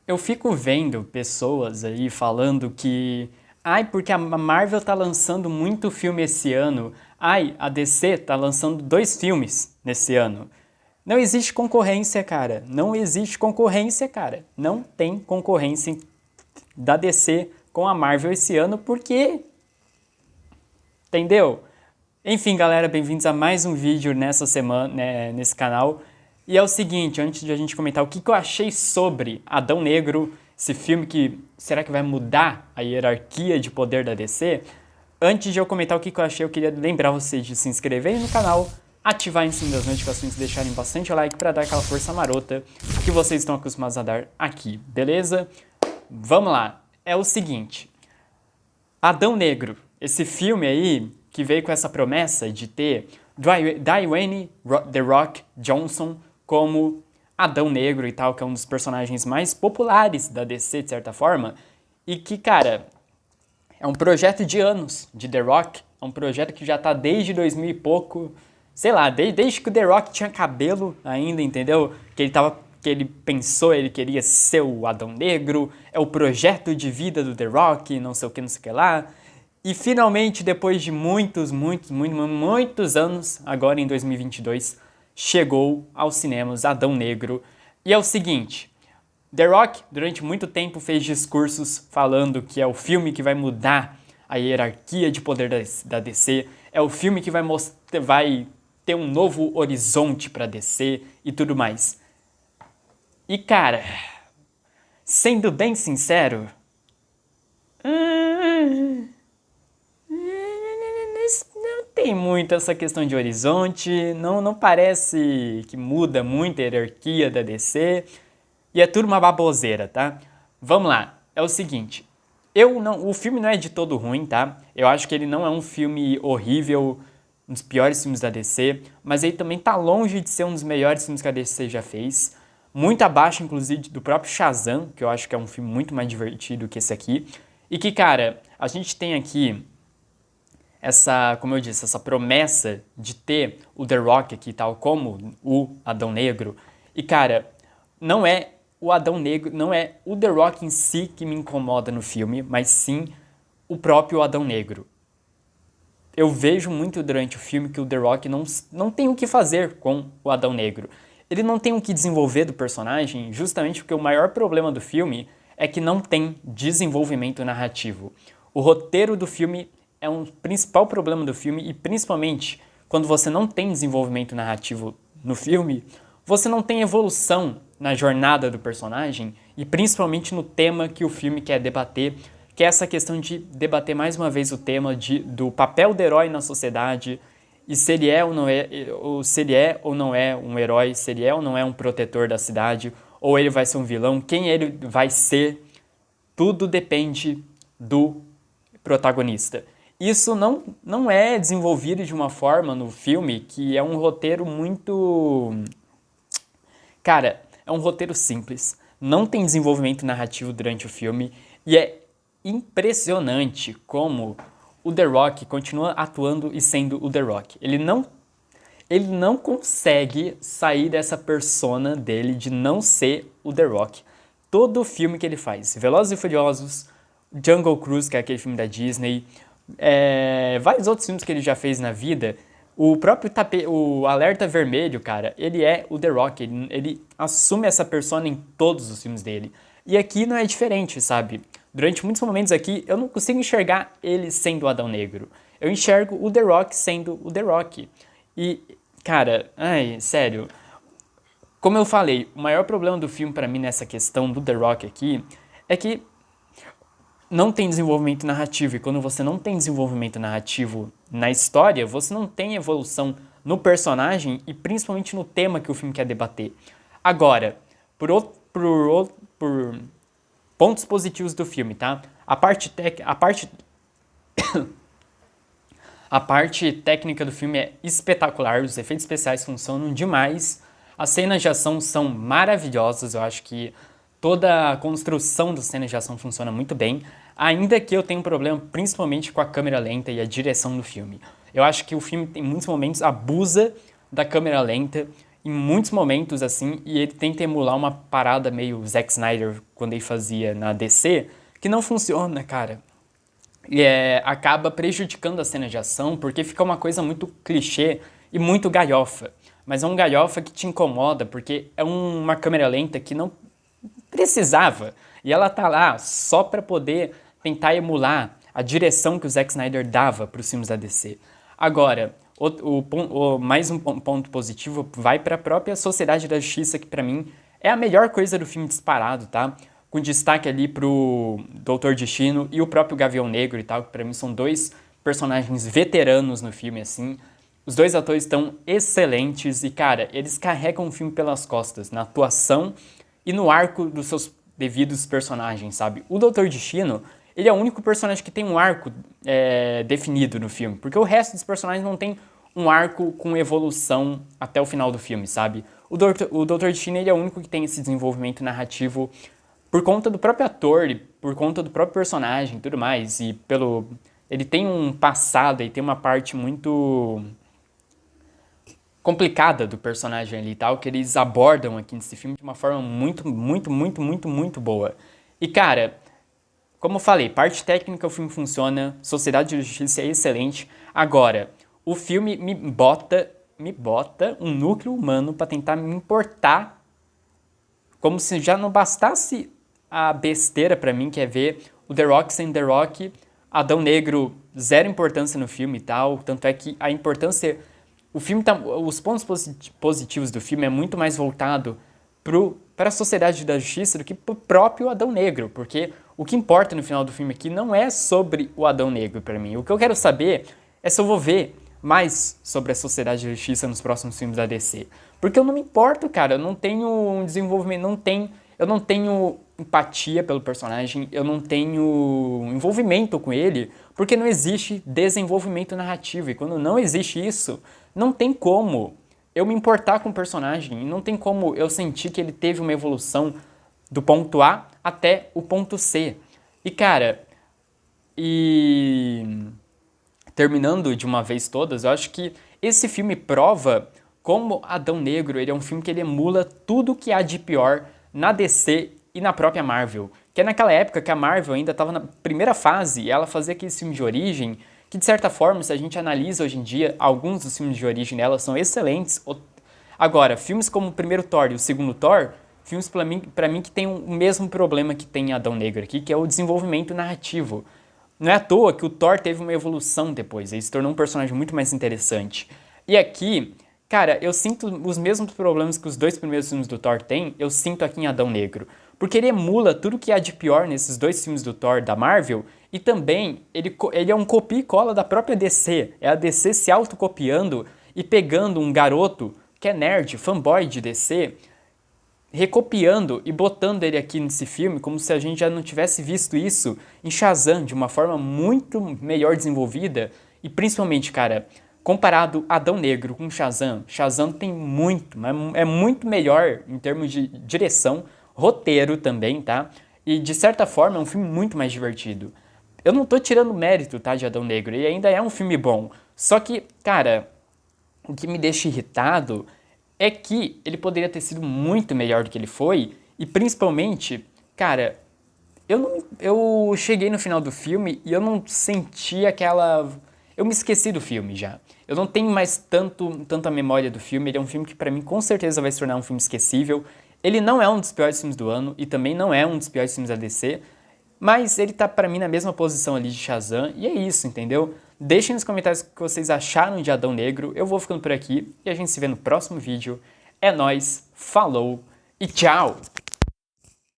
Eu fico vendo pessoas aí falando que, ai, porque a Marvel tá lançando muito filme esse ano, ai, a DC tá lançando 2 filmes nesse ano. Não existe concorrência, cara. Não existe concorrência, cara. Não tem concorrência da DC com a Marvel esse ano, porque, entendeu? Enfim, galera, bem-vindos a mais um vídeo nessa semana, né, nesse canal. E é o seguinte, antes de a gente comentar o que eu achei sobre Adão Negro, esse filme que será que vai mudar a hierarquia de poder da DC? Antes de eu comentar o que eu achei, eu queria lembrar vocês de se inscreverem no canal, ativarem o sininho das notificações e deixarem bastante like para dar aquela força marota que vocês estão acostumados a dar aqui, beleza? Vamos lá, é o seguinte, Adão Negro, esse filme aí que veio com essa promessa de ter Dwayne The Rock Johnson como Adão Negro e tal, que é um dos personagens mais populares da DC, de certa forma, e que, cara, é um projeto de anos de The Rock, é um projeto que já tá desde 2000 e pouco, sei lá, desde que o The Rock tinha cabelo ainda, entendeu? Que ele pensou, ele queria ser o Adão Negro, é o projeto de vida do The Rock, não sei o que, não sei o que lá. E finalmente, depois de muitos anos, agora em 2022, chegou aos cinemas Adão Negro. E é o seguinte, The Rock, durante muito tempo, fez discursos falando que é o filme que vai mudar a hierarquia de poder da DC, é o filme que vai ter um novo horizonte para DC e tudo mais. E cara, sendo bem sincero, não tem muito essa questão de horizonte, não parece que muda muito a hierarquia da DC, e é tudo uma baboseira, tá? Vamos lá, é o seguinte, o filme não é de todo ruim, tá? Eu acho que ele não é um filme horrível, um dos piores filmes da DC, mas ele também tá longe de ser um dos melhores filmes que a DC já fez, muito abaixo, inclusive, do próprio Shazam, que eu acho que é um filme muito mais divertido que esse aqui, e que, cara, a gente tem aqui essa, como eu disse, essa promessa de ter o The Rock aqui, tal como o Adão Negro. E, cara, não é o Adão Negro, não é o The Rock em si que me incomoda no filme, mas sim o próprio Adão Negro. Eu vejo muito durante o filme que o The Rock não tem o que fazer com o Adão Negro. Ele não tem o que desenvolver do personagem, justamente porque o maior problema do filme é que não tem desenvolvimento narrativo. O roteiro do filme é um principal problema do filme e principalmente quando você não tem desenvolvimento narrativo no filme, você não tem evolução na jornada do personagem e principalmente no tema que o filme quer debater, que é essa questão de debater mais uma vez o tema do papel do herói na sociedade e se ele é ou não é, ou se ele é ou não é um herói, se ele é ou não é um protetor da cidade, ou ele vai ser um vilão, quem ele vai ser, tudo depende do protagonista. Isso não é desenvolvido de uma forma no filme que é um roteiro muito... Cara, é um roteiro simples, não tem desenvolvimento narrativo durante o filme e é impressionante como o The Rock continua atuando e sendo o The Rock. Ele não consegue sair dessa persona dele de não ser o The Rock. Todo filme que ele faz, Velozes e Furiosos, Jungle Cruise, que é aquele filme da Disney, vários outros filmes que ele já fez na vida, o próprio o Alerta Vermelho, cara, ele é o The Rock, ele assume essa persona em todos os filmes dele. E aqui não é diferente, sabe? Durante muitos momentos aqui, eu não consigo enxergar ele sendo o Adão Negro. Eu enxergo o The Rock sendo o The Rock. E, cara, ai, sério, como eu falei, o maior problema do filme pra mim nessa questão do The Rock aqui é que não tem desenvolvimento narrativo. E quando você não tem desenvolvimento narrativo na história, você não tem evolução no personagem e principalmente no tema que o filme quer debater. Agora, por pontos positivos do filme, tá? A parte técnica do filme é espetacular, os efeitos especiais funcionam demais, as cenas de ação são maravilhosas, eu acho que toda a construção das cenas de ação funciona muito bem, ainda que eu tenha um problema principalmente com a câmera lenta e a direção do filme. Eu acho que o filme, em muitos momentos, abusa da câmera lenta em muitos momentos, assim, e ele tenta emular uma parada meio Zack Snyder quando ele fazia na DC, que não funciona, cara. E acaba prejudicando a cena de ação, porque fica uma coisa muito clichê e muito galhofa. Mas é um galhofa que te incomoda, porque é uma câmera lenta que não precisava. E ela tá lá só pra poder tentar emular a direção que o Zack Snyder dava para os filmes da DC. Agora, mais um ponto positivo vai para a própria Sociedade da Justiça, que pra mim é a melhor coisa do filme disparado, tá? Com destaque ali pro Doutor Destino e o próprio Gavião Negro e tal, que pra mim são dois personagens veteranos no filme, assim. Os dois atores estão excelentes e, cara, eles carregam o filme pelas costas, na atuação e no arco dos seus devidos personagens, sabe? O Doutor Destino, ele é o único personagem que tem um arco definido no filme, porque o resto dos personagens não tem um arco com evolução até o final do filme, sabe? O Doutor Destino, ele é o único que tem esse desenvolvimento narrativo por conta do próprio ator, por conta do próprio personagem e tudo mais, e ele tem um passado e tem uma parte muito complicada do personagem ali e tal, que eles abordam aqui nesse filme de uma forma muito, muito, muito, muito, muito boa. E, cara, como eu falei, parte técnica o filme funciona, Sociedade de Justiça é excelente. Agora, o filme me bota um núcleo humano pra tentar me importar, como se já não bastasse a besteira pra mim, que é ver o The Rock sendo The Rock, Adão Negro, zero importância no filme e tal, tanto é que a importância... os pontos positivos do filme é muito mais voltado para a Sociedade da Justiça do que pro próprio Adão Negro, porque o que importa no final do filme aqui não é sobre o Adão Negro pra mim. O que eu quero saber é se eu vou ver mais sobre a Sociedade da Justiça nos próximos filmes da DC. Porque eu não me importo, cara, eu não tenho um desenvolvimento, eu não tenho empatia pelo personagem, eu não tenho envolvimento com ele, porque não existe desenvolvimento narrativo. E quando não existe isso, não tem como eu me importar com o personagem, não tem como eu sentir que ele teve uma evolução do ponto A até o ponto C. E, cara, terminando de uma vez todas, eu acho que esse filme prova como Adão Negro ele é um filme que ele emula tudo que há de pior na DC e na própria Marvel. Que é naquela época que a Marvel ainda estava na primeira fase e ela fazia aqueles filmes de origem que, de certa forma, se a gente analisa hoje em dia, alguns dos filmes de origem dela são excelentes. Agora, filmes como o primeiro Thor e o segundo Thor, filmes pra mim que tem o mesmo problema que tem Adão Negro aqui, que é o desenvolvimento narrativo. Não é à toa que o Thor teve uma evolução depois, ele se tornou um personagem muito mais interessante. E aqui, cara, eu sinto os mesmos problemas que os dois primeiros filmes do Thor têm, eu sinto aqui em Adão Negro. Porque ele emula tudo que há de pior nesses dois filmes do Thor da Marvel, e também ele é um copia e cola da própria DC. É a DC se autocopiando e pegando um garoto que é nerd, fanboy de DC, recopiando e botando ele aqui nesse filme como se a gente já não tivesse visto isso em Shazam de uma forma muito melhor desenvolvida. E principalmente, cara, comparado Adão Negro com Shazam, Shazam tem muito, mas é muito melhor em termos de direção, roteiro também, tá? E de certa forma é um filme muito mais divertido. Eu não tô tirando mérito, tá, de Adão Negro, ele ainda é um filme bom. Só que, cara, o que me deixa irritado é que ele poderia ter sido muito melhor do que ele foi, e principalmente, cara, eu cheguei no final do filme e eu não senti aquela... Eu me esqueci do filme já. Eu não tenho mais tanta memória do filme, ele é um filme que pra mim com certeza vai se tornar um filme esquecível. Ele não é um dos piores filmes do ano e também não é um dos piores filmes da DC, mas ele tá pra mim na mesma posição ali de Shazam, e é isso, entendeu? Deixem nos comentários o que vocês acharam de Adão Negro, eu vou ficando por aqui e a gente se vê no próximo vídeo. É nóis, falou e tchau!